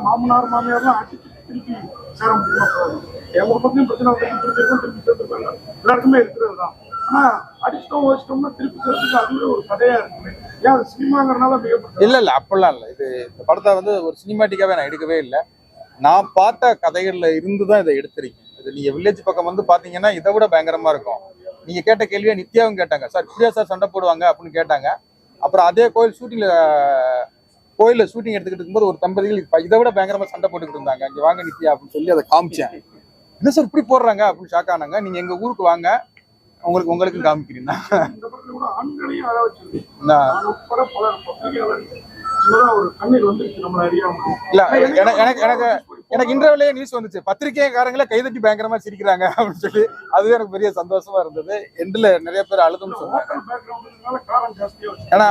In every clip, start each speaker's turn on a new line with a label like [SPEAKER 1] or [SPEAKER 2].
[SPEAKER 1] மாமனார் மாமியார்லாம் அடிச்சு திருப்பி சேர முடியுமா? எங்க பத்தியும் பிரச்சனை திருப்பி சேர்ந்துருக்காங்க, எல்லாருக்குமே இருக்கிறது தான். ஆனா அடிச்சிட்டோம் வச்சிட்டோம்னா திருப்பி சேர்த்துக்கு அதுவே ஒரு கதையா இருக்கு. ஏன் அது சினிமாங்கிறனால மிகப்பட்ட
[SPEAKER 2] இல்ல அப்படிலாம் இல்லை. இது இந்த படத்தை வந்து ஒரு சினிமாட்டிக்காவே நான் எடுக்கவே இல்லை. நான் பார்த்த கதைகள்ல இருந்துதான் இதை எடுத்திருக்கேன். இது நீங்க வில்லேஜ் பக்கம் வந்து பாத்தீங்கன்னா இதை விட பயங்கரமா இருக்கும். நீங்க கேட்ட கேள்வியை நித்யாவும் கேட்டாங்க, சார் இப்படியா சார் சண்டை போடுவாங்க அப்படின்னு கேட்டாங்க. அப்புறம் அதே கோயில்ல ஷூட்டிங் எடுத்துக்கிட்டு இருக்கும்போது ஒரு தம்பதிகள் இதை விட பயங்கரமா சண்டை போட்டுக்கிட்டு இருந்தாங்க. இங்க வாங்க நித்யா அப்படின்னு சொல்லி அதை காமிச்சேன். என்ன சார் இப்படி போடுறாங்க அப்படின்னு ஷாக் ஆனாங்க. நீங்க எங்க ஊருக்கு வாங்க, உங்களுக்கும் காமிக்கிறீங்க. எனக்கு இன்டர்வியூலயே நியூஸ் வந்துச்சு, பத்திரிகைக்காரங்களே கைதட்டி பயங்கரமா சிரிக்கிறாங்க அப்படின்னு சொல்லி. அதுவே எனக்கு பெரிய சந்தோஷமா இருந்தது. எண்ட்ல நிறைய பேர் அழுதுன்னு சொன்னாங்க. ஏன்னா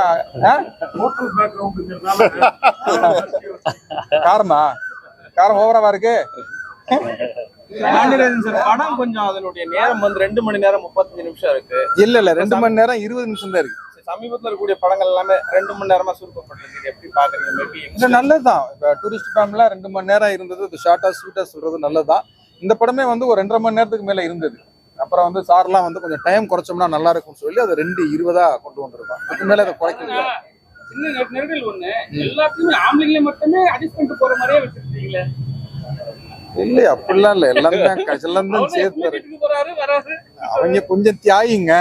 [SPEAKER 2] காரம் ஓவராவா இருக்கு.
[SPEAKER 3] படம் கொஞ்சம் அதனுடைய நேரம் வந்து 2 மணி நேரம் 35 நிமிஷம் இருக்கு.
[SPEAKER 2] இல்ல 2 மணி நேரம் 20 நிமிஷம் தான் இருக்கு.
[SPEAKER 3] சமீபத்தில் இருக்கக்கூடிய படங்கள் எல்லாமே 2 மணி நேரமா சுருக்கப்பட்டிருக்கு. எப்படி பாக்குறீங்க? மேபி
[SPEAKER 2] நல்லதுதான். இப்ப டூரிஸ்ட் ஃபேமிலிலாம் 2 மணி நேரம் இருந்தது, ஷார்ட்டா ஸ்வீட்டா சொல்றது நல்லதுதான். இந்த படமே வந்து ஒரு 2.5 மணி நேரத்துக்கு மேல இருந்தது. அப்புறம் வந்து சார்லாம் வந்து கொஞ்சம் டைம் குறைச்சோம்னா நல்லா இருக்கும்னு சொல்லி அதை 2:20 கொண்டு வந்துருக்கோம். அதுக்கு மேல அதை குறைக்க
[SPEAKER 3] சின்ன நெருடல் ஒண்ணு, எல்லாத்தையுமே ஆம்பளைங்களே மட்டுமே அட்ஜஸ்ட் பண்ணிட்டு போற மாதிரியே வச்சிருக்கீங்களே?
[SPEAKER 2] இல்ல அப்படிலாம் இல்ல, எல்லாரும் சேர்த்து அவங்க கொஞ்சம் தியாகிங்க.